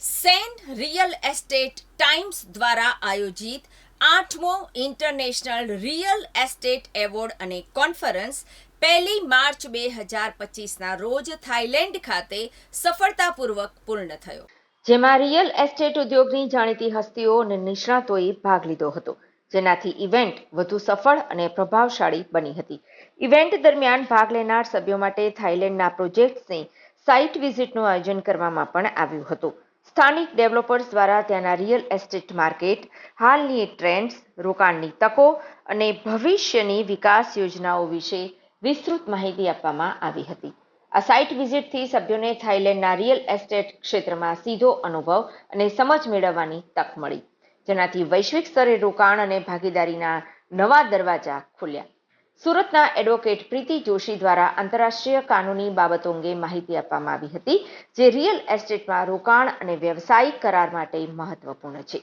Sen real estate times દ્વારા આયોજિત 8મો international real estate award અને કોન્ફરન્સ 1 માર્ચ 2025ના રોજ થાઇલેન્ડ ખાતે સફળતાપૂર્વક પૂર્ણ થયો, જેમાં રિયલ એસ્ટેટ ઉદ્યોગની જાણીતી હસ્તીઓ અને નિષ્ણાતોએ ભાગ લીધો હતો, જેનાથી ઇવેન્ટ વધુ સફળ અને પ્રભાવશાળી બની હતી. ઇવેન્ટ દરમિયાન ભાગ લેનાર સભ્યો માટે થાઇલેન્ડના પ્રોજેક્ટ્સની સાઇટ વિઝિટનું આયોજન કરવામાં પણ આવ્યું હતું. સ્થાનિક ડેવલપર્સ દ્વારા ત્યાંના રિયલ એસ્ટેટ માર્કેટ, હાલની ટ્રેન્ડ્સ, રોકાણની તકો અને ભવિષ્યની વિકાસ યોજનાઓ વિશે વિસ્તૃત માહિતી આપવામાં આવી હતી. આ સાઇટ વિઝિટથી સભ્યોને થાઇલેન્ડના રિયલ એસ્ટેટ ક્ષેત્રમાં સીધો અનુભવ અને સમજ મેળવવાની તક મળી, જેનાથી વૈશ્વિક સ્તરે રોકાણ અને ભાગીદારીના નવા દરવાજા ખુલ્યા. સુરતના એડવોકેટ પ્રીતિ જોશી દ્વારા આંતરરાષ્ટ્રીય કાનૂની બાબતો અંગે માહિતી આપવામાં આવી હતી, જે રિયલ એસ્ટેટમાં રોકાણ અને વ્યવસાયિક કરાર માટે મહત્વપૂર્ણ છે.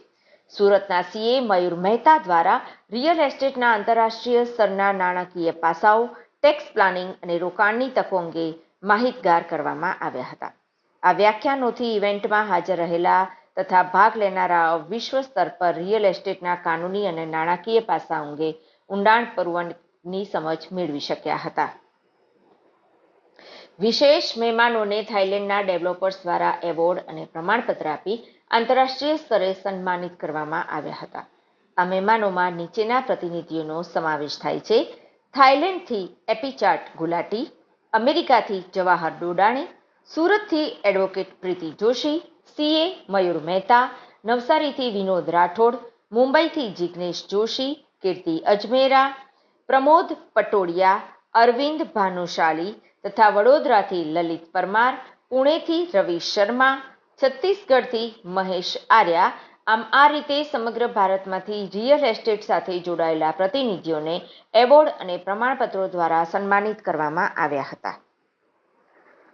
સુરતના સીએ મયુર મહેતા દ્વારા રિયલ એસ્ટેટના આંતરરાષ્ટ્રીય સ્તરના નાણાકીય પાસાઓ, ટેક્સ પ્લાનિંગ અને રોકાણની તકો અંગે માહિતગાર કરવામાં આવ્યા હતા. આ વ્યાખ્યાનોથી ઇવેન્ટમાં હાજર રહેલા તથા ભાગ લેનારાઓ વિશ્વ સ્તર પર રિયલ એસ્ટેટના કાનૂની અને નાણાકીય પાસા અંગે ઊંડાણપૂર્વકની સમજ મેળવી શક્યા હતા. વિશેષ મહેમાનોને થાઇલેન્ડના ડેવલપર્સ દ્વારા એવોર્ડ અને પ્રમાણપત્ર આપી આંતરરાષ્ટ્રીય સ્તરે સન્માનિત કરવામાં આવ્યા હતા. આ મહેમાનોમાં નીચેના પ્રતિનિધિઓનો સમાવેશ થાય છે: થાઇલેન્ડથી એપીચાર્ટ ગુલાટી, અમેરિકાથી જવાહર ડોડાણે, સુરતથી એડવોકેટ પ્રીતિ જોશી, સીએ મયુર મહેતા, નવસારીથી વિનોદ રાઠોડ, મુંબઈથી જિગ્નેશ જોશી, કીર્તિ અજમેરા, પ્રમોદ પટોડિયા, અરવિંદ ભાનુશાલી તથા વડોદરાથી લલિત પરમાર, પુણેથી રવિ શર્મા, છત્તીસગઢથી મહેશ આર્યા. આમ આ રીતે સમગ્ર ભારતમાંથી રિયલ એસ્ટેટ સાથે જોડાયેલા પ્રતિનિધિઓને એવોર્ડ અને પ્રમાણપત્રો દ્વારા સન્માનિત કરવામાં આવ્યા હતા.